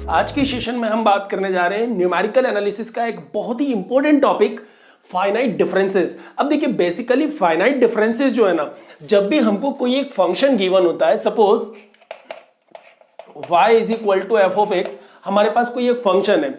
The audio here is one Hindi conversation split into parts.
आज के सेशन में हम बात करने जा रहे हैं न्यूमेरिकल एनालिसिस का एक बहुत ही इंपॉर्टेंट टॉपिक, फाइनाइट डिफरेंसेस। अब देखिए बेसिकली फाइनाइट डिफरेंसेस जो है ना, जब भी हमको कोई एक फंक्शन गिवन होता है, suppose y is equal to F of X, हमारे पास कोई एक फंक्शन है,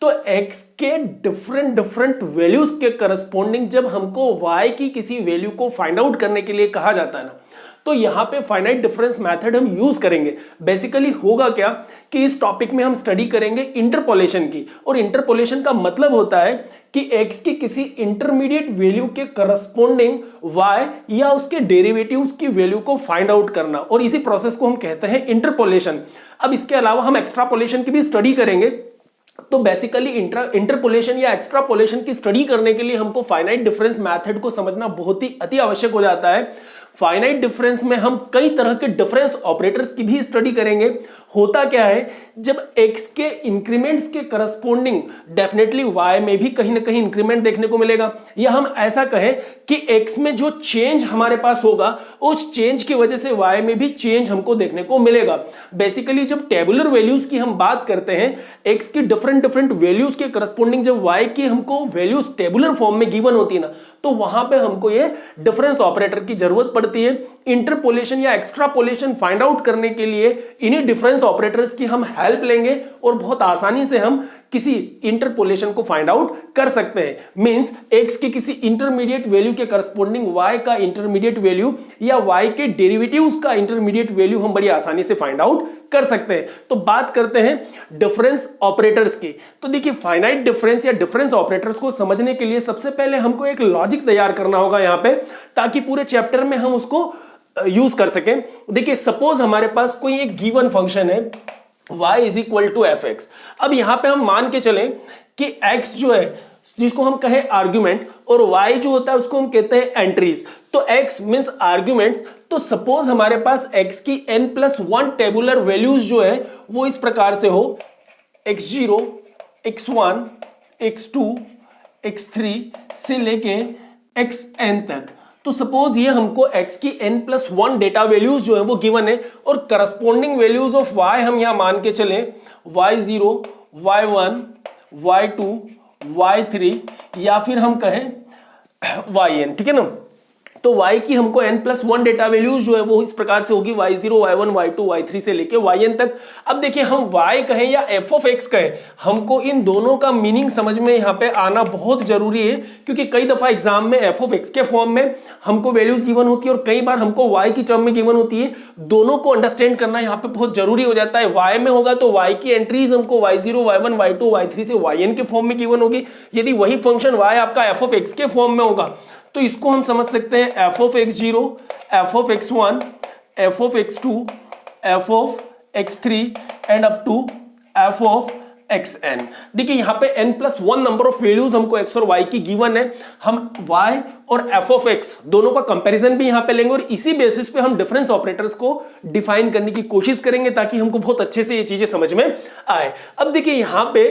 तो x के डिफरेंट वैल्यूज के करस्पॉन्डिंग जब हमको y की किसी वैल्यू को फाइंड आउट करने के लिए कहा जाता है ना, तो यहां पे फाइनाइट डिफरेंस मेथड हम यूज करेंगे। बेसिकली होगा क्या कि इस टॉपिक में हम स्टडी करेंगे इंटरपोलेशन की, और इंटरपोलेशन का मतलब होता है कि x की किसी इंटरमीडिएट वैल्यू के करस्पॉन्डिंग y या उसके डेरिवेटिव्स की वैल्यू को फाइंड आउट करना, और इसी प्रोसेस को हम कहते हैं इंटरपोलेशन। अब इसके अलावा हम एक्स्ट्रापोलेशन की भी स्टडी करेंगे। तो बेसिकली इंटरपोलेशन या एक्स्ट्रापोलेशन की स्टडी करने के लिए हमको फाइनाइट डिफरेंस मेथड को समझना बहुत ही अति आवश्यक हो जाता है। फाइनाइट डिफरेंस में हम कई तरह के डिफरेंस ऑपरेटर्स की भी स्टडी करेंगे। होता क्या है, जब x के इंक्रीमेंट्स के करस्पॉन्डिंग डेफिनेटली y में भी कहीं ना कहीं इंक्रीमेंट देखने को मिलेगा, या हम ऐसा कहें कि x में जो चेंज हमारे पास होगा उस चेंज की वजह से y में भी चेंज हमको देखने को मिलेगा। बेसिकली जब टेबुलर वैल्यूज की हम बात करते हैं, x की डिफरेंट वैल्यूज के करस्पॉन्डिंग जब y की हमको वैल्यूज टेबुलर फॉर्म में गिवन होती है ना, तो वहां पे हमको ये डिफरेंस ऑपरेटर की जरूरत पड़ती है। इंटरपोलेशन या एक्स्ट्रापोलेशन फाइंड आउट करने के लिए इन्हीं डिफरेंस ऑपरेटर्स की हम हेल्प लेंगे और बहुत आसानी से हम किसी इंटरपोलेशन को फाइंड आउट कर सकते हैं। मींस x की किसी इंटरमीडिएट वैल्यू के करस्पॉन्डिंग y का इंटरमीडिएट वैल्यू या y के डेरिवेटिव्स का इंटरमीडिएट वैल्यू हम बड़ी आसानी से फाइंड आउट कर सकते हैं। तो बात करते हैं डिफरेंस ऑपरेटर्स की। तो देखिए फाइनाइट डिफरेंस या डिफरेंस ऑपरेटर्स को समझने के लिए सबसे पहले हमको एक लॉजिक तैयार करना होगा यहाँ पे, ताकि पूरे चैप्टर में हम उसको यूज कर सकें। देखिए सपोज हमारे पास कोई एक गिवन फंक्शन है y is equal to F X. अब यहां पे हम मान के चलें कि x जो है जिसको हम कहें आर्ग्यूमेंट, और y जो होता है उसको हम कहते हैं एंट्रीज। तो x मींस आर्ग्यूमेंट्स। तो सपोज हमारे पास x की n+1 टेबुलर वैल्यूज जो है वो इस प्रकार से हो, x0, x1, x2, x3 से लेके xn तक। तो सपोज ये हमको x की n+1 डेटा वैल्यूज जो है वो गिवन है, और करस्पॉन्डिंग वैल्यूज ऑफ y हम यहां मान के चले y0, y1, y2, y3 या फिर हम कहें yn, ठीक है ना। तो y की हमको n+1 डेटा वैल्यूज जो है वो इस प्रकार से होगी y0, y1, y2, y3 से लेके yn तक। अब देखिए हम y कहें या f ऑफ x कहें, हमको इन दोनों का मीनिंग समझ में यहाँ पे आना बहुत जरूरी है, क्योंकि कई दफा एग्जाम में f ऑफ x के फॉर्म में हमको वैल्यूज गिवन होती है और कई बार हमको y की टर्म में गिवन होती है। दोनों को अंडरस्टैंड करना यहाँ पे बहुत जरूरी हो जाता है। y में होगा तो y की एंट्रीज हमको y0, y1, y2, y3 से yn के फॉर्म में गिवन होगी। यदि वही फंक्शन y आपका f ऑफ x के फॉर्म में होगा तो इसको हम समझ सकते हैं f of x0, f of x1, f of x2, f of x3 and up to f of xn। देखिए यहाँ पे n+1 नंबर ऑफ वैल्यूज हमको x और y की गिवन है। हम y और f ऑफ x दोनों का कंपैरिजन भी यहाँ पे लेंगे, और इसी बेसिस पे हम डिफरेंस ऑपरेटर्स को डिफाइन करने की कोशिश करेंगे ताकि हमको बहुत अच्छे से ये चीजें समझ में आए। अब देखिए यहाँ पे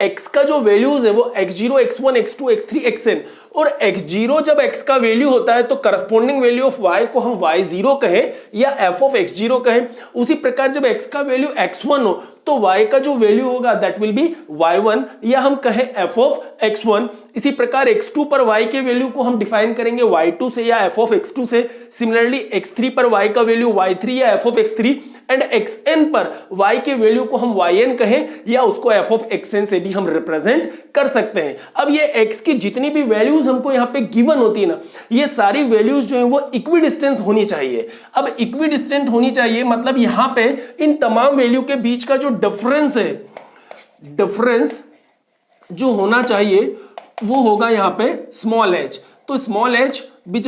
x का जो वैल्यूज है वो x0, x1, x2, x3, xn, और x0 जब x का वैल्यू होता है तो करस्पॉन्डिंग वैल्यू ऑफ y को हम y0 कहें या f ऑफ x0 कहें। उसी प्रकार जब x का वैल्यू x1 हो तो y का जो वैल्यू होगा दैट विल बी y1 या हम कहें f ऑफ x1। इसी प्रकार x2 पर y के वैल्यू को हम डिफाइन करेंगे y2 से या f ऑफ x2 से। सिमिलरली x3 पर y का वैल्यू y3 या f of x3, and xn पर y के वैल्यू को हम yn कहें या उसको f ऑफ xn से भी हम रिप्रेजेंट कर सकते हैं। अब ये x की जितनी भी वैल्यूज हमको यहाँ पे गिवन होती है ना, ये सारी वैल्यूज जो है वो इक्विडिस्टेंट होनी चाहिए। अब इक्विडिस्टेंट होनी चाहिए मतलब यहाँ पे इन तमाम वैल्यू के बीच का जो डिफरेंस है, डिफरेंस जो होना चाहिए वो होगा यहाँ पे स्मॉल h। तो small h be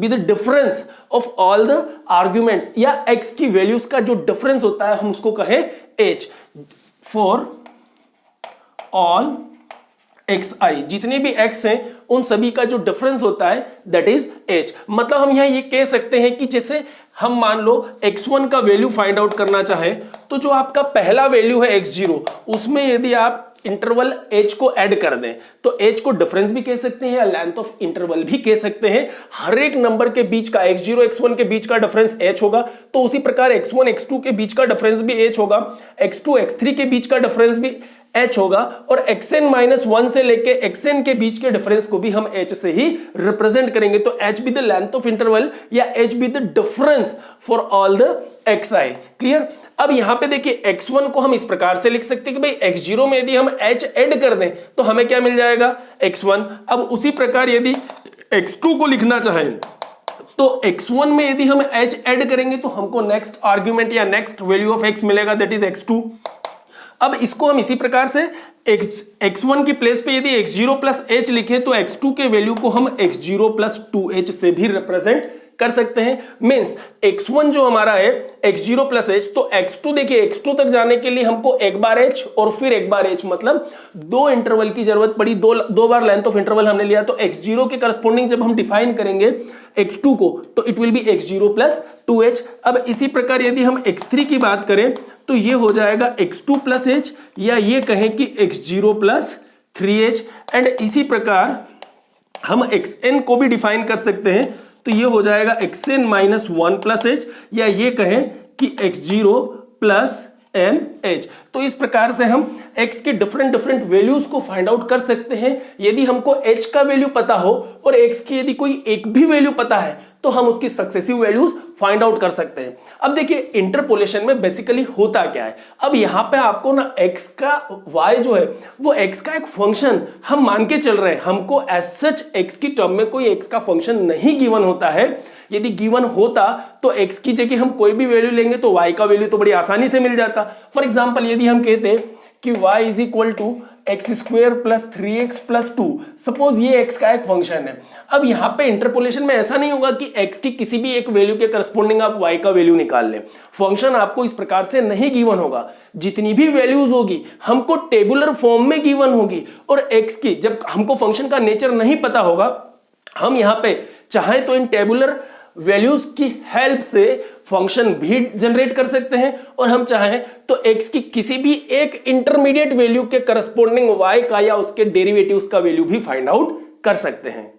the difference of all the arguments, या x की वैल्यूज का जो डिफरेंस होता है हम उसको कहें h। फॉर ऑल xi, जितने भी x हैं उन सभी का जो डिफरेंस होता है दैट इज h। मतलब हम यहाँ ये कह सकते हैं कि जैसे हम मान लो x1 का वैल्यू फाइंड आउट करना चाहें, तो जो आपका पहला वैल्यू है x0, उसमें यदि आप इंटरवल h को ऐड कर दें तो h को डिफरेंस भी कह सकते हैं या लेंथ ऑफ इंटरवल भी कह सकते हैं। हर एक नंबर के बीच का x0 x1 के बीच का डिफरेंस h होगा, तो उसी प्रकार x1 x2 के बीच का डिफरेंस भी h होगा, x2 x3 के बीच का डिफरेंस भी h होगा, और xn-1 से लेके xn के बीच के डिफरेंस को भी हम h से ही रिप्रेजेंट करेंगे। तो h be the length of interval या h be the difference for all the xi। Clear. अब यहां पे देखिए x1 को हम इस प्रकार से लिख सकते हैं कि भाई x0 में यदि हम h ऐड कर दें तो हमें क्या मिल जाएगा x1। अब उसी प्रकार यदि x2 को लिखना चाहें तो x1 में यदि हम h ऐड करेंगे तो हमको नेक्स्ट आर्ग्यूमेंट या नेक्स्ट वैल्यू ऑफ x मिलेगा, दैट इज x2। अब इसको हम इसी प्रकार से x1 की प्लेस पे यदि x0 प्लस h लिखे तो x2 के वैल्यू को हम x0 प्लस 2h से भी रिप्रेजेंट कर सकते हैं। मींस x1 जो हमारा है x0 प्लस h, तो x2 देखिए x2 तक जाने के लिए हमको एक बार h और फिर एक बार h, मतलब दो इंटरवल की जरूरत पड़ी, दो बार लेंथ ऑफ इंटरवल हमने लिया। तो x0 के करस्पॉन्डिंग जब हम डिफाइन करेंगे x2 को तो it will B x0 plus 2h। अब इसी प्रकार यदि हम x3 की बात करें तो ये हो जाएगा x2 प्लस h, या ये कहें कि x0 प्लस 3h। एंड इसी प्रकार हम xn को भी डिफाइन कर सकते हैं, तो ये हो जाएगा xn-1 प्लस h, या ये कहें कि x0 प्लस nh। तो इस प्रकार से हम x के डिफरेंट वैल्यूज को फाइंड आउट कर सकते हैं। यदि हमको h का वैल्यू पता हो और x की यदि कोई एक भी वैल्यू पता है तो हम उसकी सक्सेसिव वैल्यूज फाइंड आउट कर सकते हैं। अब देखिए इंटरपोलेशन में बेसिकली होता क्या है। अब यहां पे आपको ना x का y जो है वो x का एक फंक्शन हम मान के चल रहे हैं, हमको एज सच x की टर्म में कोई x का फंक्शन नहीं गिवन होता है। यदि गिवन होता तो x की जगह हम कोई भी वैल्यू लेंगे तो y का वैल्यू तो बड़ी आसानी से मिल जाता। फॉर एग्जाम्पल यदि हम कहते कि y is equal to X square plus 3x plus 2, suppose ये x का एक फंक्शन है। अब यहाँ पे इंटरपोलेशन में ऐसा नहीं होगा कि x की किसी भी एक वैल्यू के करस्पॉन्डिंग आप y का वैल्यू निकाल लें। फंक्शन आपको इस प्रकार से नहीं गिवन होगा, जितनी भी वैल्यूज होगी हमको टेबुलर फॉर्म में गिवन होगी। और x की जब हमको फंक्शन का नेचर नहीं पता होगा, हम यहाँ पे चाहे तो इन टेबुलर वैल्यूज की हेल्प से फंक्शन भी जनरेट कर सकते हैं, और हम चाहें तो x की किसी भी एक इंटरमीडिएट वैल्यू के करस्पॉन्डिंग y का या उसके डेरिवेटिव्स का वैल्यू भी फाइंड आउट कर सकते हैं।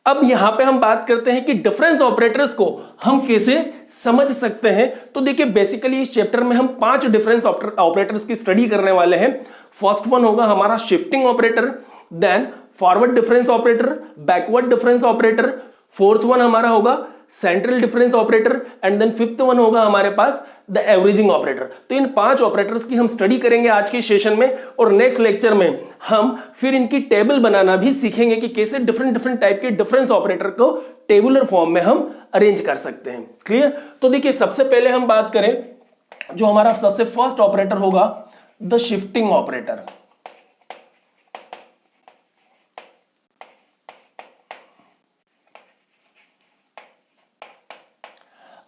अब यहां पे हम बात करते हैं कि डिफरेंस ऑपरेटर्स को हम कैसे समझ सकते हैं। तो देखिए बेसिकली इस चैप्टर में हम 5 डिफरेंस ऑपरेटर्स की स्टडी करने वाले हैं। फर्स्ट वन होगा हमारा shifting operator, then forward difference operator, backward difference operator, fourth one हमारा होगा central difference operator, and then fifth one होगा हमारे पास द एवरेजिंग ऑपरेटर। तो इन 5 ऑपरेटर्स की हम स्टडी करेंगे आज के सेशन में, और नेक्स्ट लेक्चर में हम फिर इनकी टेबल बनाना भी सीखेंगे कि कैसे डिफरेंट टाइप के डिफरेंस ऑपरेटर को टेबुलर फॉर्म में हम अरेंज कर सकते हैं। क्लियर। तो देखिए सबसे पहले हम बात करें जो हमारा सबसे फर्स्ट ऑपरेटर होगा द शिफ्टिंग ऑपरेटर।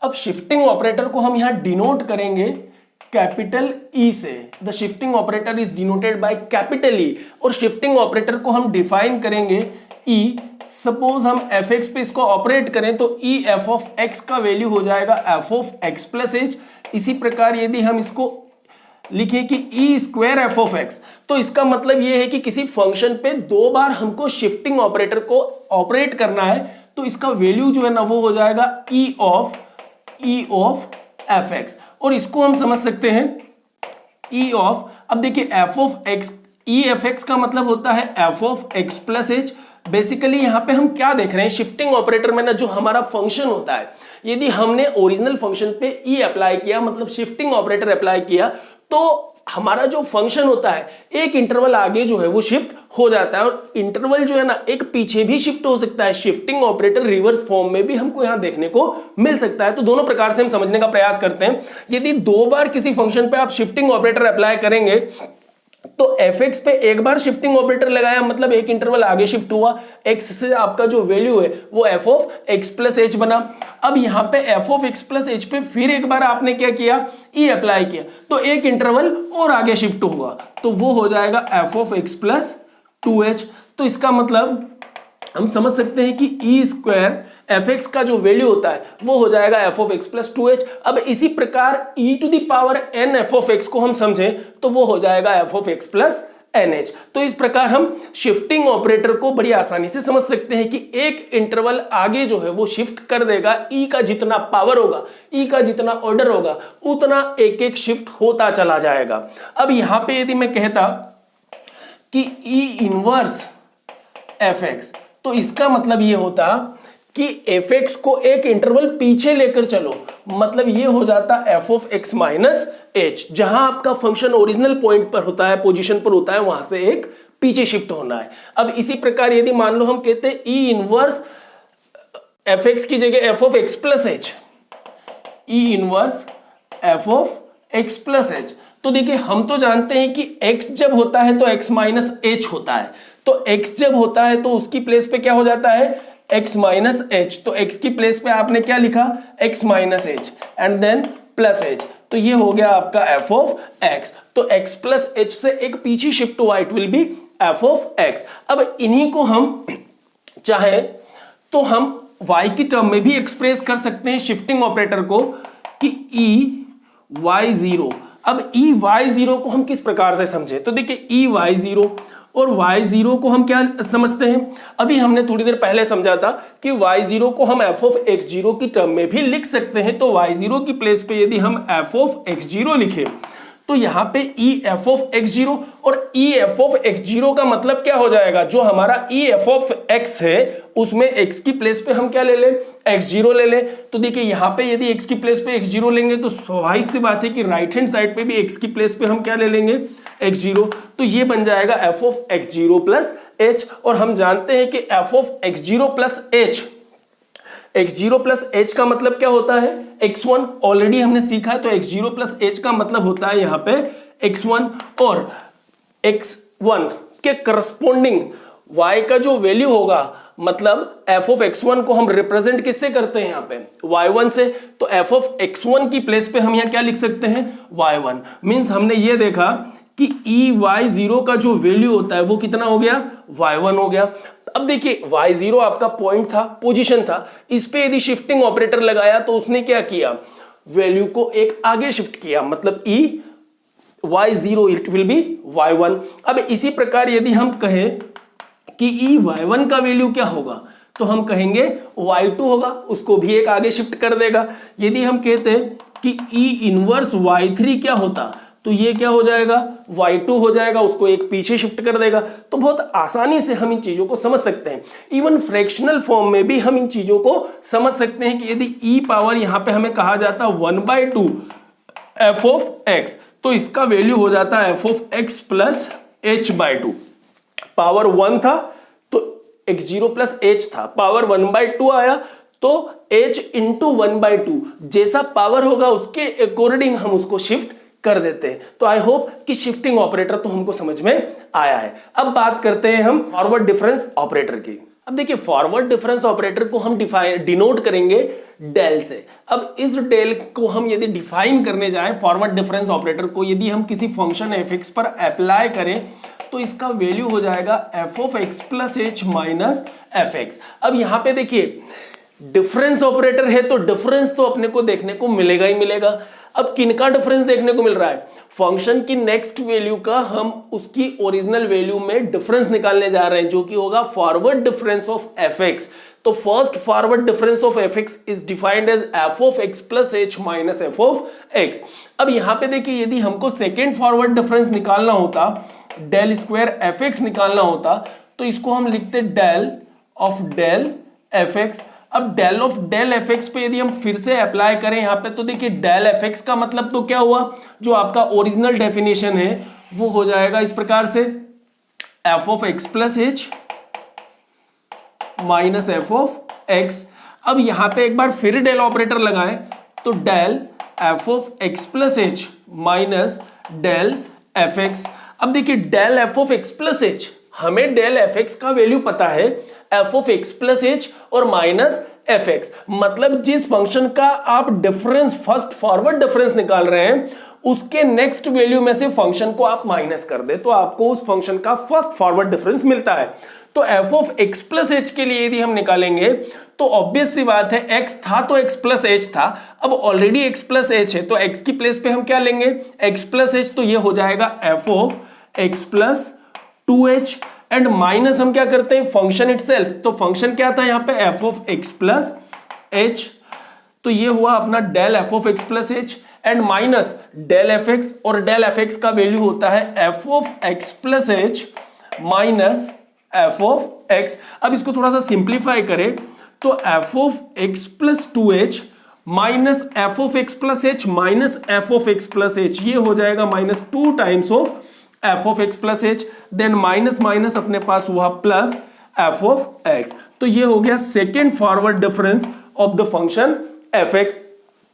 अब शिफ्टिंग ऑपरेटर को हम यहां डिनोट करेंगे कैपिटल ई से। The shifting operator is denoted by capital E, और शिफ्टिंग ऑपरेटर को हम डिफाइन करेंगे ई। सपोज हम एफ एक्स पे इसको ऑपरेट करें तो ई एफ ऑफ एक्स का वैल्यू हो जाएगा F of x plus H. इसी प्रकार यदि हम इसको लिखिए कि E square F of x, तो इसका मतलब यह है कि किसी फंक्शन पे 2 बार हमको शिफ्टिंग ऑपरेटर को ऑपरेट करना है, तो इसका वैल्यू जो है ना वो हो जाएगा ई ऑफ एफ एक्स। और इसको हम समझ सकते हैं ई ऑफ, अब देखिए F of x, E F x का मतलब होता है F of x plus H. Basically यहां पे हम क्या देख रहे हैं, शिफ्टिंग ऑपरेटर में ना जो हमारा फंक्शन होता है, यदि हमने ओरिजिनल फंक्शन पे ई अप्लाई किया, मतलब शिफ्टिंग ऑपरेटर अप्लाई किया, तो हमारा जो फंक्शन होता है एक इंटरवल आगे जो है वो शिफ्ट हो जाता है, और इंटरवल जो है ना एक पीछे भी शिफ्ट हो सकता है। शिफ्टिंग ऑपरेटर रिवर्स फॉर्म में भी हमको यहां देखने को मिल सकता है। तो दोनों प्रकार से हम समझने का प्रयास करते हैं। यदि 2 बार किसी फंक्शन पे आप शिफ्टिंग ऑपरेटर अप्लाई करेंगे तो एफ एक्स पे एक बार शिफ्टिंग ऑपरेटर लगाया, मतलब एक इंटरवल आगे शिफ्ट हुआ, एक्स से आपका जो वैल्यू है वो F of x plus H बना। अब यहां पे F of x plus H पे फिर एक बार आपने क्या किया, ई अप्लाई किया, तो एक इंटरवल और आगे शिफ्ट हुआ, तो वो हो जाएगा F of x plus 2h। तो इसका मतलब हम समझ सकते हैं कि ई स्क्वायर एफ एक्स का जो वैल्यू होता है वो हो जाएगा F of x plus 2h। अब इसी प्रकार e to the power n F of X को हम समझें तो वो हो जाएगा F of x plus NH। तो इस प्रकार हम शिफ्टिंग ऑपरेटर को बड़ी आसानी से समझ सकते हैं कि एक इंटरवल आगे जो है वो शिफ्ट कर देगा, E का जितना पावर होगा, E का जितना ऑर्डर होगा, उतना एक एक शिफ्ट होता चला जाएगा। अब यहां पे यदि मैं कहता कि E इनवर्स fx, तो इसका मतलब ये होता कि fx को एक इंटरवल पीछे लेकर चलो, मतलब ये हो जाता f of x minus h। जहां आपका फंक्शन ओरिजिनल पॉइंट पर होता है, पोजीशन पर होता है, वहां से एक पीछे शिफ्ट होना है। अब इसी प्रकार यदि मान लो हम कहते हैं E इनवर्स fx की जगह f of x plus h, E inverse f of x plus h, तो देखिए हम तो जानते हैं कि x जब होता है तो x माइनस h होता है, तो x जब होता है तो उसकी प्लेस पे क्या हो जाता है, x माइनस h। तो x की प्लेस पे आपने क्या लिखा, x minus h and then plus h, तो ये हो गया आपका f ऑफ x। तो x प्लस h से एक पीछे शिफ्ट हुआ, it will be f of x। अब इन्हीं को हम चाहे तो हम y की टर्म में भी एक्सप्रेस कर सकते हैं शिफ्टिंग ऑपरेटर को कि e y0। अब e y0 को हम किस प्रकार से समझे, तो देखिए e y0 और y0 को हम क्या समझते हैं, अभी हमने थोड़ी देर पहले समझा था कि y0 को हम f ऑफ x0 की टर्म में भी लिख सकते हैं। तो y0 की प्लेस पे यदि हम f ऑफ x0 लिखें तो यहाँ पे e f ऑफ x0, और e f ऑफ x0 का मतलब क्या हो जाएगा, जो हमारा e f ऑफ x है उसमें x की प्लेस पे हम क्या ले लें, x0 ले लें। तो देखिए यहाँ पे यदि x की प्लेस पे x0 लेंगे तो स्वाभाविक सी बात है कि राइट हैंड साइड पे भी x की प्लेस पे हम क्या ले लेंगे, x0। तो ये बन जाएगा f of x0 plus h, और हम जानते हैं कि f of x0 plus h, x0 plus h का मतलब क्या होता है, x1 ऑलरेडी हमने सीखा है। तो x0 प्लस h का मतलब होता है यहाँ पे x1, और x1 के करस्पोंडिंग y का जो वैल्यू होगा, मतलब f ऑफ x1 को हम रिप्रेजेंट किससे करते हैं यहाँ पे, y1 से। तो f ऑफ x1 की प्लेस पे हम यहाँ क्या लिख सकते हैं, y1। मींस हमने ये देखा कि e y0 का जो वैल्यू होता है वो कितना हो गया, y1 हो गया। अब देखिए y0 आपका पॉइंट था, पोजीशन था, इस पे यदि शिफ्टिंग ऑपरेटर लगाया तो उसने क्या किया, वैल्यू को एक आगे शिफ्ट किया, मतलब e y0 it will B y1। अब इसी प्रकार यदि हम कहें कि e y1 का वैल्यू क्या होगा, तो हम कहेंगे y2 होगा, उसको भी एक आगे शिफ्ट कर देगा। यदि हम कहते हैं कि e इनवर्स y3 क्या होता, तो ये क्या हो जाएगा, y2 हो जाएगा, उसको एक पीछे शिफ्ट कर देगा। तो बहुत आसानी से हम इन चीजों को समझ सकते हैं। इवन फ्रैक्शनल फॉर्म में भी हम इन चीजों को समझ सकते हैं कि यदि e पावर यहां पे हमें कहा जाता 1/2 f ऑफ x, तो इसका वैल्यू हो जाता है f of x plus h/2। Power 1 था तो x0 प्लस h था, पावर 1/2 आया तो h इंटू 1/2, जैसा पावर होगा उसके अकॉर्डिंग हम उसको शिफ्ट कर देते हैं। तो आई होप कि शिफ्टिंग ऑपरेटर तो हमको समझ में आया है। अब बात करते हैं हम फॉरवर्ड डिफरेंस ऑपरेटर की। अब देखिए फॉरवर्ड डिफरेंस ऑपरेटर को हम डिनोट करेंगे डेल से। अब इस डेल को हम यदि डिफाइन करने जाएं, फॉरवर्ड डिफरेंस ऑपरेटर को यदि हम किसी फंक्शन fx पर अप्लाई करें तो इसका वैल्यू हो जाएगा f of x plus h minus fx। अब यहां पे देखिए डिफरेंस ऑपरेटर है तो डिफरेंस तो अपने को देखने को मिलेगा ही मिलेगा। अब किनका डिफरेंस देखने को मिल रहा है, फंक्शन की नेक्स्ट वैल्यू का हम उसकी ओरिजिनल वैल्यू में डिफरेंस निकालने जा रहे हैं, जो कि होगा फॉरवर्ड डिफरेंस ऑफ fx। तो first forward difference of fx is defined as f of x plus h minus f of x। अब यहां पे देखिए यदि हमको सेकेंड फॉरवर्ड डिफरेंस निकालना होता, डेल स्क्वायर fx निकालना होता, तो इसको हम लिखते डेल ऑफ डेल fx। अब डेल ऑफ डेल fx पे यदि हम फिर से अप्लाई करें यहां पे, तो देखिए डेल fx का मतलब तो क्या हुआ, जो आपका ओरिजिनल डेफिनेशन है वो हो जाएगा इस प्रकार से f of x plus h minus f of x। अब यहां पे एक बार फिर डेल ऑपरेटर लगाएं तो del f of x plus h minus del fx। अब देखिए del f of x plus h, हमें डेल fx का वैल्यू पता है f of x plus h और माइनस fx, मतलब जिस फंक्शन का आप डिफरेंस फर्स्ट फॉरवर्ड डिफरेंस निकाल रहे हैं उसके नेक्स्ट वैल्यू में से फंक्शन को आप माइनस कर दे तो आपको उस फंक्शन का फर्स्ट फॉरवर्ड डिफरेंस मिलता है। तो f of x plus h के लिए यदि हम निकालेंगे तो ऑब्वियस सी बात है x था तो x प्लस h था, अब ऑलरेडी x प्लस h है तो x की प्लेस पे हम क्या लेंगे, x प्लस h, तो ये हो जाएगा f of x plus 2h and minus हम क्या करते हैं फंक्शन इटसेल्फ, तो फंक्शन क्या था यहाँ पे f of x plus h, तो ये हुआ अपना del f of x plus h and minus del fx, और डेल fx का वैल्यू होता है f of x plus h minus f of x। अब इसको थोड़ा सा सिंप्लीफाई करें तो f of x plus 2h minus f of x plus h minus f of x plus h, ये हो जाएगा minus 2 times of f of x plus h, then minus minus अपने पास हुआ प्लस f ऑफ x। तो ये हो गया second forward difference of the function fx।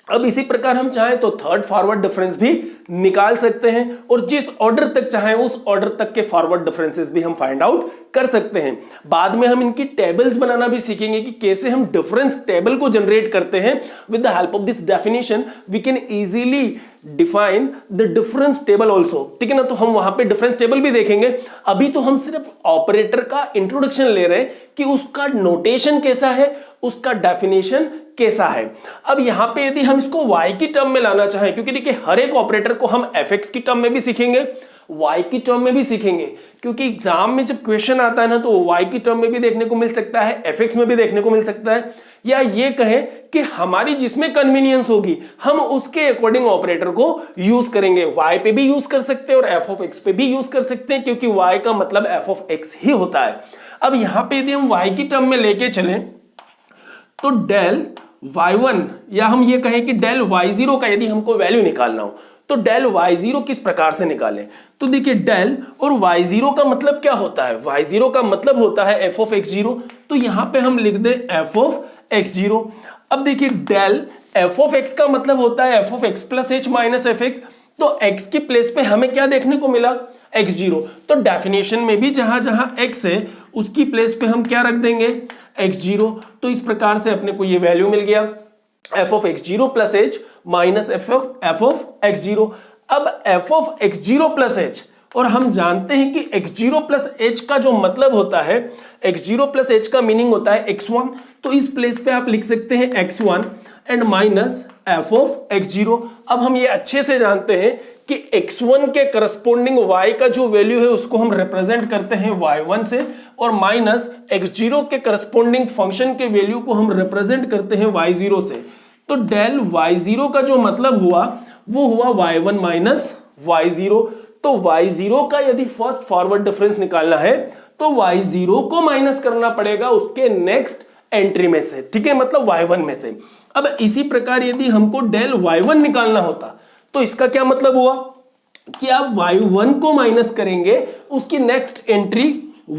अब इसी प्रकार हम चाहें तो थर्ड फॉरवर्ड डिफरेंस भी निकाल सकते हैं, और जिस ऑर्डर तक चाहें उस ऑर्डर तक के फॉरवर्ड डिफरेंसेस भी हम फाइंड आउट कर सकते हैं। बाद में हम इनकी टेबल्स बनाना भी सीखेंगे कि कैसे हम डिफरेंस टेबल को जनरेट करते हैं। With the help of this definition we can easily define the difference table also, ठीक है ना। तो हम वहां पे डिफरेंस टेबल भी देखेंगे। अभी तो हम सिर्फ ऑपरेटर का इंट्रोडक्शन ले रहे हैं कि उसका नोटेशन कैसा है, उसका डेफिनेशन कैसा है। अब यहां पे यदि हम इसको y की टर्म में लाना चाहें, क्योंकि देखिए हर एक ऑपरेटर को हम fx की टर्म में भी सीखेंगे, y की टर्म में भी सीखेंगे, क्योंकि एग्जाम में जब क्वेश्चन आता है ना तो y की टर्म में भी देखने को मिल सकता है, fx में भी देखने को मिल सकता है, या ये कहें कि हमारी जिसमें कन्वीनियंस होगी हम उसके अकॉर्डिंग ऑपरेटर को यूज करेंगे। y पे भी यूज कर सकते हैं और f ऑफ x पे भी यूज कर सकते हैं, क्योंकि y का मतलब f ऑफ x ही होता है। अब यहां पे यदि हम y की टर्म में लेके चलें तो डेल y1, या हम ये कहें कि डेल y0 का यदि हमको वैल्यू निकालना हो तो डेल y0 किस प्रकार से निकालें। तो देखिए डेल और y0 का मतलब क्या होता है, y0 का मतलब होता है f ऑफ x0, तो यहां पे हम लिख दे f ऑफ x0। अब देखिए डेल f ऑफ x का मतलब होता है f of x plus h minus fx, तो x की प्लेस पे हमें क्या देखने को मिला x0, तो डेफिनेशन में भी जहां जहां x है उसकी प्लेस पे हम क्या रख देंगे x0। तो इस प्रकार से अपने को ये वैल्यू मिल गया f of x0 plus h minus f of x0। अब f of x0 plus h, और हम जानते हैं कि x0 प्लस h का जो मतलब होता है, x0 प्लस h का मीनिंग होता है x1, तो इस प्लेस पे आप लिख सकते हैं x1 and minus f of x0। अब हम ये अच्छे से जानते हैं कि x1 के करस्पोंडिंग y का जो वैल्यू है उसको हम रिप्रेजेंट करते हैं y1 से, और माइनस x0 के करस्पोंडिंग फंक्शन के वैल्यू को हम रिप्रेजेंट करते हैं y0 से। तो डेल y0 का जो मतलब हुआ वो हुआ y1 माइनस y0। तो y0 का यदि फर्स्ट फॉरवर्ड डिफरेंस निकालना है तो y0 को माइनस करना पड़ेगा उसके नेक्स्ट एंट्री में से, ठीक है, मतलब y1 में से। अब इसी प्रकार यदि हमको डेल y1 निकालना होता तो इसका क्या मतलब हुआ कि आप y1 को माइनस करेंगे उसकी नेक्स्ट एंट्री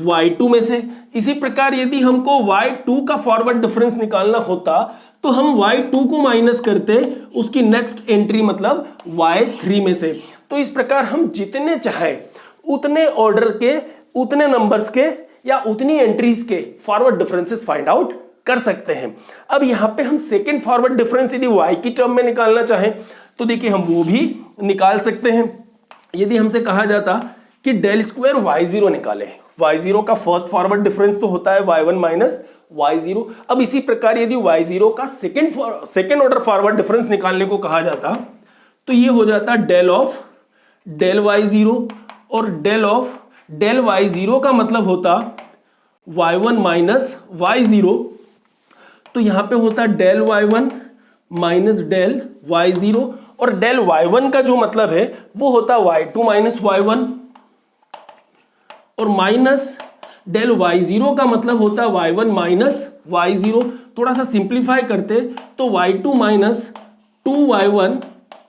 y2 में से। इसी प्रकार यदि हमको y2 का फॉरवर्ड डिफरेंस निकालना होता तो हम y2 को माइनस करते उसकी नेक्स्ट एंट्री मतलब y3 में से। तो इस प्रकार हम जितने चाहे उतने ऑर्डर के, उतने नंबर्स के या उतनी एंट्रीज के फॉरवर्ड डिफरेंसेस फाइंड आउट कर सकते हैं। अब यहां पे हम सेकेंड फॉरवर्ड डिफरेंस यदि y की टर्म में निकालना चाहें तो देखिए हम वो भी निकाल सकते हैं। यदि हमसे कहा जाता कि डेल स्क्वायर y0 निकाले, y0 का फर्स्ट फॉरवर्ड डिफरेंस तो होता है y1 माइनस y0। अब इसी प्रकार यदि y0 का सेकेंड ऑर्डर फॉरवर्ड डिफरेंस निकालने को कहा जाता तो ये हो जाता डेल ऑफ डेल y0, और डेल y0 का मतलब होता y1 माइनस y0, तो यहां पे होता del y1 minus del y0, और डेल y1 का जो मतलब है वो होता y2 माइनस y1, और माइनस डेल y0 का मतलब होता y1 माइनस y0। थोड़ा सा सिंप्लीफाई करते तो y2 minus 2y1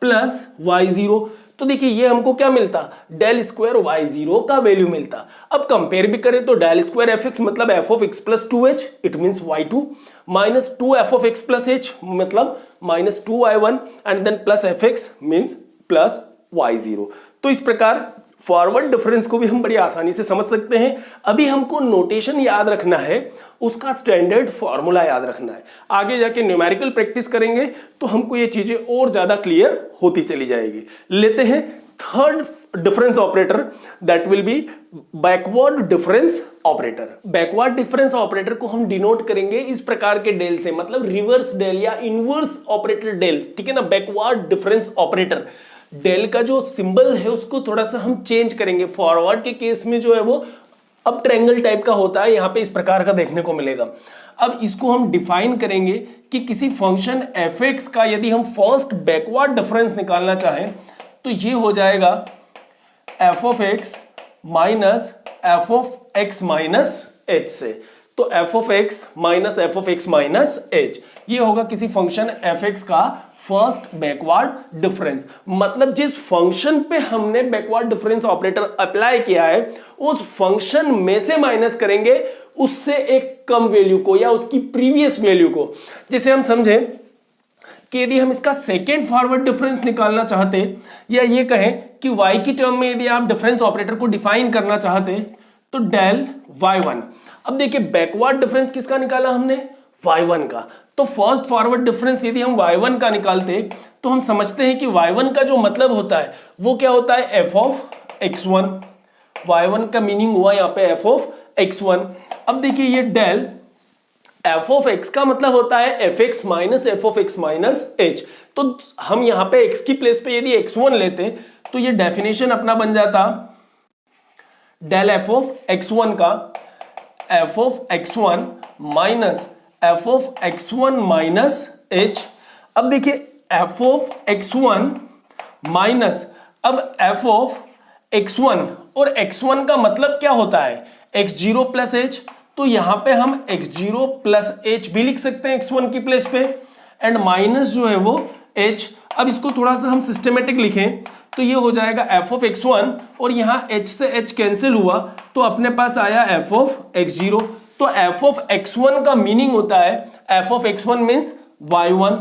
plus y0। तो देखिए ये हमको क्या मिलता, डेल स्क्वायर y0 का वैल्यू मिलता। अब कंपेयर भी करें तो डेल स्क्वायर fx मतलब f of x plus 2h, it means y2, minus 2f of x plus h मतलब minus 2y1 and then plus fx means plus y0। तो इस प्रकार फॉरवर्ड डिफरेंस को भी हम बड़ी आसानी से समझ सकते हैं। अभी हमको नोटेशन याद रखना है, उसका स्टैंडर्ड फॉर्मूला याद रखना है। आगे जाके न्यूमेरिकल प्रैक्टिस करेंगे तो हमको ये चीजें और ज्यादा क्लियर होती चली जाएगी। लेते हैं third difference operator, that will be backward difference operator. Backward difference operator को हम डिनोट करेंगे इस प्रकार के डेल से, मतलब रिवर्स डेल या इनवर्स ऑपरेटर डेल, ठीक है ना, बैकवर्ड डिफरेंस ऑपरेटर। डेल का जो सिंबल है उसको थोड़ा सा हम चेंज करेंगे। फॉरवर्ड के केस में जो है वो अब ट्रायंगल टाइप का होता है, यहाँ पे इस प्रकार का देखने को मिलेगा। अब इसको हम डिफाइन करेंगे कि किसी फंक्शन f(x) का यदि हम फर्स्ट बैकवर्ड डिफरेंस निकालना चाहें तो ये हो जाएगा f(x) minus f(x) minus h से। तो f(x) minus f(x) minus h ये होगा किसी फंक्शन f(x) का फर्स्ट बैकवर्ड डिफरेंस। मतलब जिस फंक्शन पे हमने बैकवर्ड डिफरेंस ऑपरेटर अप्लाई किया है उस फंक्शन में से माइनस करेंगे उससे एक कम वैल्यू को या उसकी प्रीवियस वैल्यू को। जैसे हम समझें कि यदि हम इसका सेकेंड फॉरवर्ड डिफरेंस निकालना चाहते या ये कहें कि y की टर्म में यदि आप डिफरेंस ऑपरेटर को डिफाइन करना चाहते तो डेल y1। अब देखिए बैकवर्ड डिफरेंस किसका निकाला हमने, y1 का। तो फर्स्ट फॉरवर्ड डिफरेंस यदि हम y1 का निकालते तो हम समझते हैं कि y1 का जो मतलब होता है वो क्या होता है, f(x1). y1 का मीनिंग हुआ यहाँ पे f(x1). अब देखिए ये डेल f(x) का मतलब होता है f(x) minus f(x) minus h। तो हम यहाँ पे x की प्लेस पे यदि x1 लेते तो ये डेफिनेशन अपना बन जाता डेल f(x1) का f(x1) minus f(x1) minus h। अब देखिए f(x1) माइनस अब f(x1) और x1 का मतलब क्या होता है, x0 प्लस h। तो यहां पे हम x0 प्लस h भी लिख सकते हैं x1 की प्लेस पे, एंड माइनस जो है वो h। अब इसको थोड़ा सा हम सिस्टमेटिक लिखें तो ये हो जाएगा f(x1) और यहां h से h कैंसिल हुआ तो अपने पास आया f(x0). तो f(x1) का मीनिंग होता है f(x1) मीन्स y1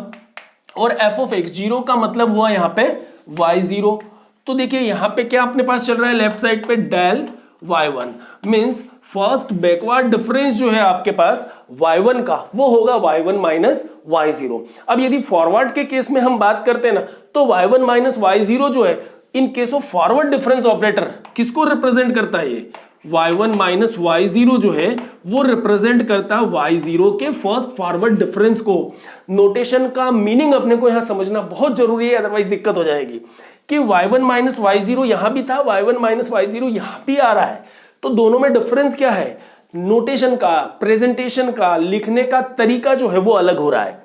और f(x0) का मतलब हुआ यहाँ पे y0। तो देखिए यहाँ पे क्या अपने पास चल रहा है लेफ्ट साइड पे del y1 means first backward difference जो है आपके पास y1 का वो होगा y1 माइनस y0। अब यदि फॉरवर्ड के केस में हम बात करते हैं ना तो y1 माइनस y0 जो है in case of forward difference operator किसको रिप्रेजेंट करता है, ये y1 माइनस y0 जो है वो रिप्रेजेंट करता है y0 के फर्स्ट फॉरवर्ड डिफरेंस को। नोटेशन का मीनिंग अपने को यहां समझना बहुत जरूरी है, अदरवाइज दिक्कत हो जाएगी कि y1 माइनस y0 यहां भी था, y1 माइनस y0 यहां भी आ रहा है। तो दोनों में डिफरेंस क्या है, नोटेशन का, प्रेजेंटेशन का, लिखने का तरीका जो है वो अलग हो रहा है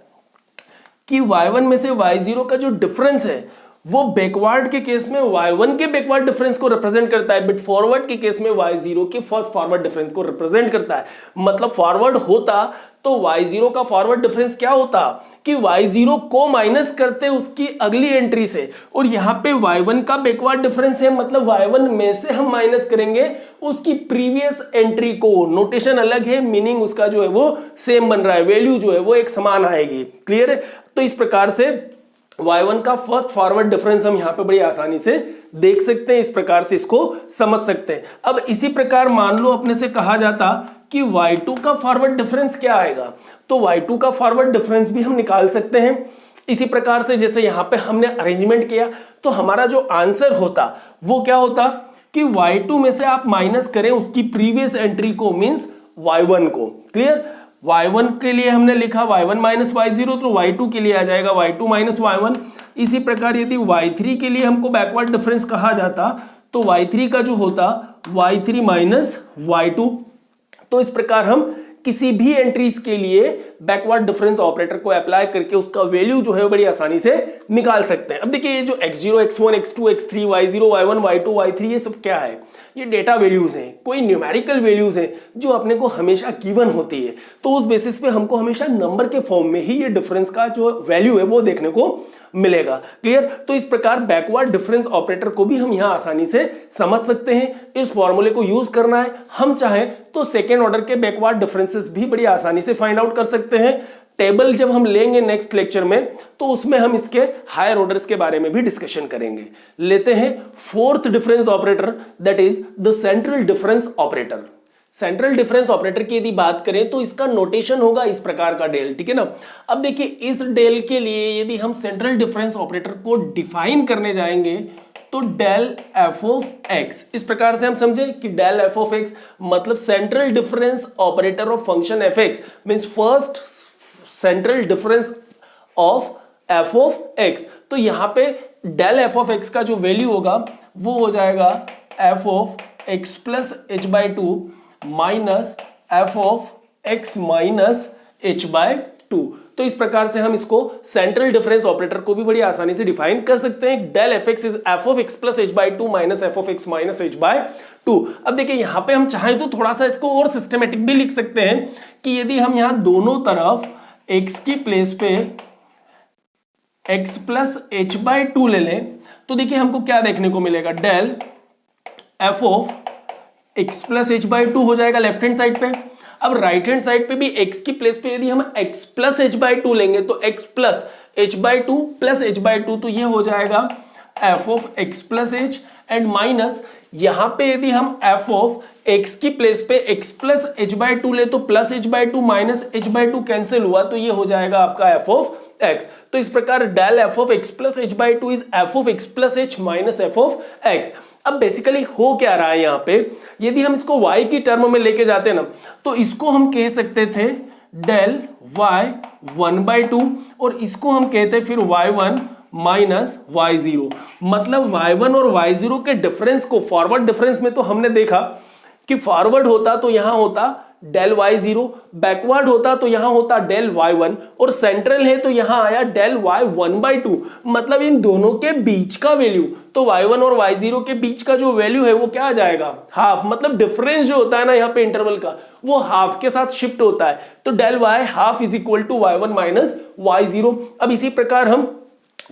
कि y1 में से y0 का जो डिफरेंस है वो बैकवर्ड के केस में y1 के बैकवर्ड डिफरेंस को रिप्रेजेंट करता है, बट फॉरवर्ड के केस में y0 के फर्स्ट फॉरवर्ड डिफरेंस को रिप्रेजेंट करता है। मतलब फॉरवर्ड होता तो y0 का फॉरवर्ड डिफरेंस क्या होता कि y0 को माइनस करते उसकी अगली एंट्री से, और यहाँ पे y1 का बैकवर्ड डिफरेंस है मतलब y1 में से हम माइनस करेंगे उसकी प्रीवियस एंट्री को। नोटेशन अलग है, मीनिंग उसका जो है वो सेम बन रहा है, वैल्यू जो है वो एक समान आएगी। क्लियर है? तो इस प्रकार से y1 का फर्स्ट फॉरवर्ड डिफरेंस हम यहाँ पे बड़ी आसानी से देख सकते हैं, इस प्रकार से इसको समझ सकते हैं। अब इसी प्रकार मान लो अपने से कहा जाता कि y2 का फॉरवर्ड डिफरेंस क्या आएगा, तो y2 का फॉरवर्ड डिफरेंस भी हम निकाल सकते हैं इसी प्रकार से जैसे यहाँ पे हमने अरेंजमेंट किया। तो हमारा जो आंसर होता वो क्या होता कि y2 में से आप माइनस करें उसकी प्रीवियस एंट्री को, मींस y1 को। क्लियर? y1 के लिए हमने लिखा y1 माइनस y0, तो y2 के लिए आ जाएगा y2 माइनस y1। इसी प्रकार यदि y3 के लिए हमको बैकवर्ड डिफरेंस कहा जाता तो y3 का जो होता y3 माइनस y2। तो इस प्रकार हम किसी भी एंट्रीज के लिए बैकवर्ड डिफरेंस ऑपरेटर को अप्लाई करके उसका वैल्यू जो है बड़ी आसानी से निकाल सकते हैं। अब देखिए ये जो x0, x1, x2, x3, y0, y1, y2, y3 ये सब क्या है, ये डेटा वैल्यूज हैं, कोई न्यूमेरिकल वैल्यूज हैं जो अपने को हमेशा गिवन होती है। तो उस बेसिस पे हमको हमेशा नंबर के फॉर्म में ही ये डिफरेंस का जो वैल्यू है वो देखने को मिलेगा। क्लियर? तो इस प्रकार बैकवर्ड डिफरेंस ऑपरेटर को भी हम यहां आसानी से समझ सकते हैं। इस फॉर्मूले को यूज करना है, हम चाहें तो सेकेंड ऑर्डर के बैकवर्ड डिफरेंसेस भी बड़ी आसानी से फाइंड आउट कर सकते हैं। टेबल जब हम लेंगे नेक्स्ट लेक्चर में तो उसमें हम इसके हायर ऑर्डर्स के बारे में भी डिस्कशन करेंगे। लेते हैं fourth difference operator, that is the central difference operator. Central difference operator की यदि बात करें तो इसका नोटेशन होगा इस प्रकार का डेल, ठीक है ना। अब देखिए इस डेल के लिए यदि हम सेंट्रल डिफरेंस ऑपरेटर को डिफाइन करने जाएंगे तो डेल एफ ऑफ एक्स, इस प्रकार से हम समझे कि डेल एफ ऑफ एक्स मतलब central difference operator of function F x means first central difference of F of x. तो यहां पे डेल एफ ऑफ एक्स का जो वैल्यू होगा वो हो जाएगा F of x plus H by two minus f of x minus h by to. तो इस प्रकार से हम इसको सेंट्रल डिफरेंस ऑपरेटर को भी बड़ी आसानी से डिफाइन कर सकते हैं। Del f x is f of x plus H by two minus f of x minus h by two. अब देखिए यहां पे हम चाहें तो थोड़ा सा इसको और सिस्टमेटिक भी लिख सकते हैं कि यदि हम यहां दोनों तरफ एक्स की प्लेस पे x plus h by two ले लें तो देखिए हमको क्या देखने को मिलेगा, del f of x plus H by two हो जाएगा लेफ्ट हैंड साइड पे। अब राइट हैंड साइड पे भी x की प्लेस पे यदि हम x plus H by to लेंगे तो x plus H by two plus H by to, तो ये हो जाएगा f of x plus H and minus यहां पे यदि हम f ऑफ x की प्लेस पे x plus H by to ले तो plus H by two minus H by to cancel हुआ तो ये हो जाएगा आपका f ऑफ x। तो इस प्रकार del f of x plus H by two is f of x plus h minus f of x। अब बेसिकली हो क्या रहा है यहां पे, यदि हम इसको y की टर्म में लेके जाते हैं ना तो इसको हम कह सकते थे del y one by two और इसको हम कहते फिर y1 माइनस y0। मतलब y1 और y0 के डिफरेंस को फॉरवर्ड डिफरेंस में तो हमने देखा कि फॉरवर्ड होता तो यहां होता डेल y0, बैकवर्ड होता तो यहां होता डेल y1 और सेंट्रल है तो यहां आया डेल y1 बाई टू। मतलब इन दोनों के बीच का वैल्यू, तो y1 और y0 के बीच का जो वैल्यू है वो क्या आ जाएगा, हाफ। मतलब डिफरेंस जो होता है ना यहाँ पे इंटरवल का वो हाफ के साथ शिफ्ट होता है। तो del y half is equal to y1 minus y0। अब इसी प्रकार हम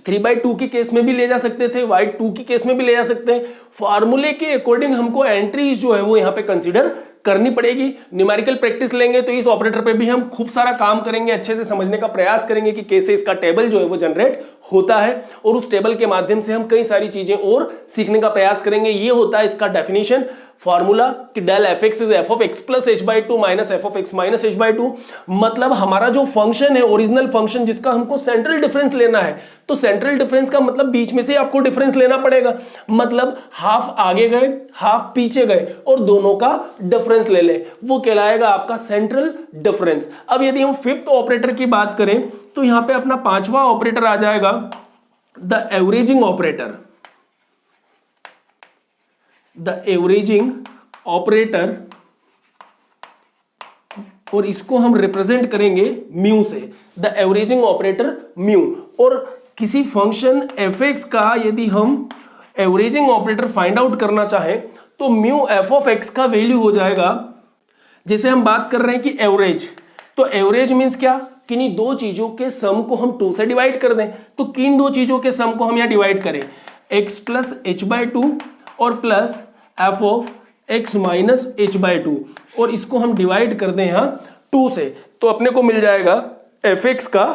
3/2 के केस में भी ले जा सकते थे, y2 के केस में भी ले जा सकते हैं। फॉर्मूले के अकॉर्डिंग हमको एंट्रीज जो है वो यहाँ पे कंसीडर करनी पड़ेगी। न्यूमेरिकल प्रैक्टिस लेंगे तो इस ऑपरेटर पे भी हम खूब सारा काम करेंगे, अच्छे से समझने का प्रयास करेंगे कि कैसे इसका टेबल जो है वो जनरेट होता है और उस टेबल के माध्यम से हम कई सारी चीजें और सीखने का प्रयास करेंगे। ये होता है इसका डेफिनेशन फॉर्मूला कि del f x is f of x plus H by two minus f of x minus H by two. मतलब हमारा जो फंक्शन है ओरिजिनल फंक्शन जिसका हमको सेंट्रल डिफरेंस लेना है, तो सेंट्रल डिफरेंस का मतलब बीच में से आपको डिफरेंस लेना पड़ेगा। मतलब हाफ आगे गए हाफ पीछे गए और दोनों का डिफरेंस ले ले, वो कहलाएगा आपका सेंट्रल डिफरेंस। अब यदि हम फिफ्थ ऑपरेटर की बात करें तो यहां पे अपना पांचवा ऑपरेटर आ जाएगा the averaging operator. The averaging operator और इसको हम रिप्रेजेंट करेंगे म्यू से, द एवरेजिंग ऑपरेटर म्यू। और किसी फंक्शन एफ एक्स का यदि हम एवरेजिंग ऑपरेटर फाइंड आउट करना चाहें तो म्यू एफ ऑफ एक्स का वैल्यू हो जाएगा, जैसे हम बात कर रहे हैं कि एवरेज, तो एवरेज मींस क्या, किन्हीं दो चीजों के सम को हम 2 से डिवाइड कर दें। तो किन दो चीजों के सम को हम यहां डिवाइड करें, x plus H by two और plus F of x minus H by two, और इसको हम डिवाइड कर दें यहां 2 से, तो अपने को मिल जाएगा एफ एक्स का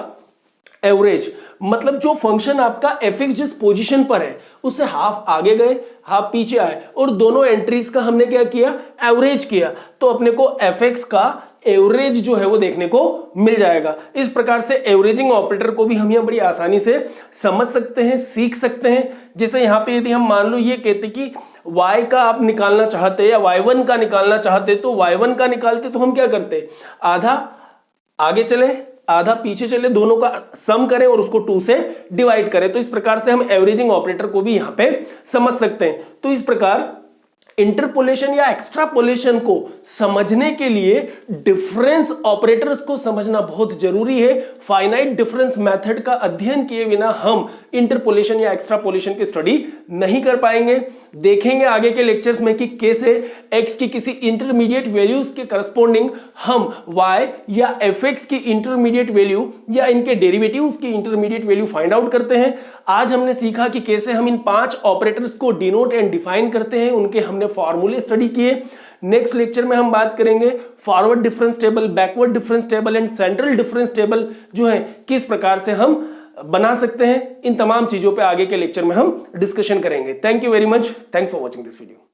एवरेज। मतलब जो फंक्शन आपका एफ एक्स जिस पोजीशन पर है उससे हाफ आगे गए हाफ पीछे आए और दोनों एंट्रीज का हमने क्या किया, एवरेज किया, तो अपने को एफ एक्स का एवरेज जो है वो देखने को मिल जाएगा। इस प्रकार से एवरेजिंग ऑपरेटर को भी हम यहाँ बड़ी आसानी से समझ सकते हैं, सीख सकते हैं। जैसे यहाँ पे यदि हम मान लो ये कहते कि y का आप निकालना चाहते या y1 का निकालना चाहते, तो y1 का निकालते तो हम क्या करते, आधा आगे चले आधा पीछे चले, दोनों का सम करें और उसको 2 से डिवाइड करें। तो इस प्रकार से हम एवरेजिंग ऑपरेटर को भी यहां पे समझ सकते हैं। तो इस प्रकार इंटरपोलेशन या एक्स्ट्रापोलेशन को समझने के लिए डिफरेंस ऑपरेटर्स को समझना बहुत जरूरी है। फाइनाइट डिफरेंस मेथड का अध्ययन किए बिना हम इंटरपोलेशन या एक्स्ट्रापोलेशन की स्टडी नहीं कर पाएंगे। देखेंगे आगे के लेक्चर्स में कि कैसे x की किसी इंटरमीडिएट वैल्यूज के करस्पॉन्डिंग हम y या fx की इंटरमीडिएट वैल्यू या इनके डेरिवेटिव्स की इंटरमीडिएट वैल्यू फाइंड आउट करते हैं। आज हमने सीखा कि कैसे हम इन 5 ऑपरेटर्स को डिनोट एंड डिफाइन करते हैं, उनके हमने फॉर्मूले स्टडी किए। नेक्स्ट लेक्चर में हम बात करेंगे forward difference table, backward difference table and central difference table जो है किस प्रकार से हम बना सकते हैं। इन तमाम चीजों पे आगे के लेक्चर में हम डिस्कशन करेंगे। Thank you very much, thanks for watching this video.